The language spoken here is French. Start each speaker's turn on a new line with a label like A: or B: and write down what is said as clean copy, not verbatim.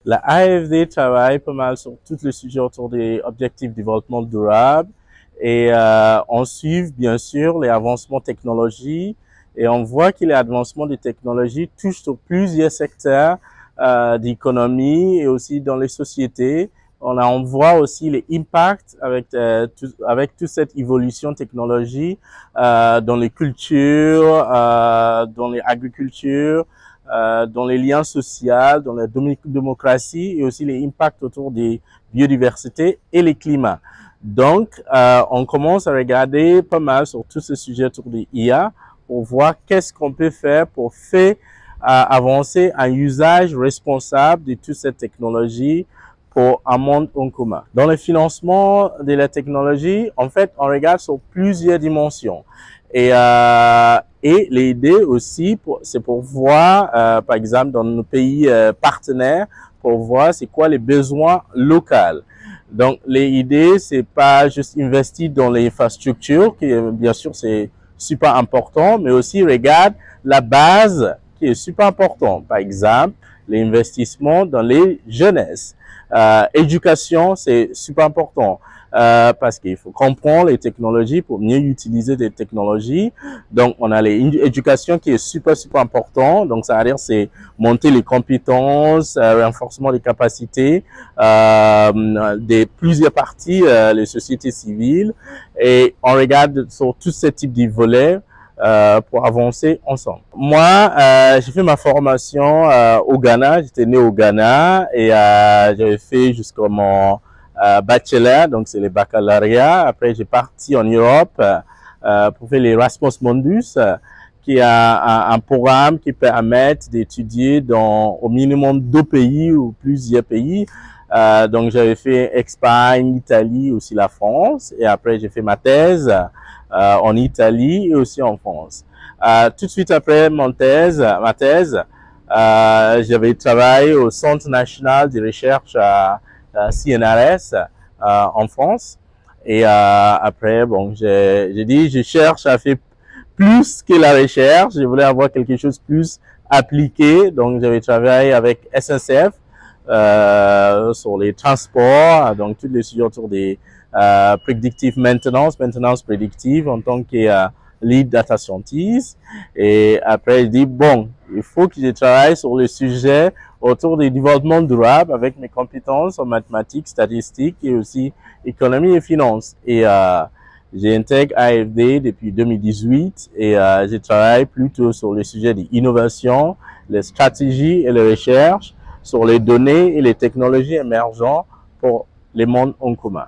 A: La AFD travaille pas mal sur tous les sujets autour des objectifs de développement durable et on suit bien sûr les avancements technologiques et on voit que les avancements des technologies touchent sur plusieurs secteurs d'économie et aussi dans les sociétés. On voit aussi les impacts avec toute cette évolution technologique dans les cultures, dans les agricultures, dans les liens sociaux, dans la démocratie et aussi les impacts autour des biodiversités et les climats. Donc, on commence à regarder pas mal sur tous ces sujets autour des IA pour voir qu'est-ce qu'on peut faire pour faire avancer un usage responsable de toute cette technologie pour un monde en commun. Dans le financement de la technologie, en fait, on regarde sur plusieurs dimensions. Et l'idée aussi, c'est pour voir, par exemple, dans nos pays partenaires, pour voir c'est quoi les besoins locaux. Donc, l'idée, c'est pas juste investir dans les infrastructures, qui bien sûr c'est super important, mais aussi regarde la base qui est super important. Par exemple, l'investissement dans les jeunesses. Éducation, c'est super important parce qu'il faut comprendre les technologies pour mieux utiliser des technologies. Donc, on a l'éducation qui est super important. Donc, ça veut dire c'est monter les compétences, renforcement des capacités des plusieurs parties, les sociétés civiles. Et on regarde sur tous ces types de volets pour avancer ensemble. Moi, j'ai fait ma formation au Ghana. J'étais né au Ghana et j'avais fait jusqu'à mon bachelor, donc c'est le baccalauréat. Après, j'ai parti en Europe pour faire l'Erasmus Mundus, qui est un programme qui permet d'étudier dans au minimum 2 pays ou plusieurs pays. Donc, j'avais fait Espagne, Italie, aussi la France. Et après, j'ai fait ma thèse en Italie et aussi en France. Tout de suite après ma thèse, j'avais travaillé au Centre national de recherche CNRS en France. Et après, bon, j'ai dit, je cherche à faire plus que la recherche. Je voulais avoir quelque chose de plus appliqué. Donc, j'avais travaillé avec SNCF sur les transports, donc tous les sujets autour des predictive maintenance prédictive en tant que lead data scientist. Et après, je dis, bon, il faut que je travaille sur le sujet autour du développement durable avec mes compétences en mathématiques, statistiques et aussi économie et finance. Et j'intègre AFD depuis 2018 et je travaille plutôt sur le sujet de l'innovation, les stratégies et les recherches sur les données et les technologies émergentes pour les mondes en commun.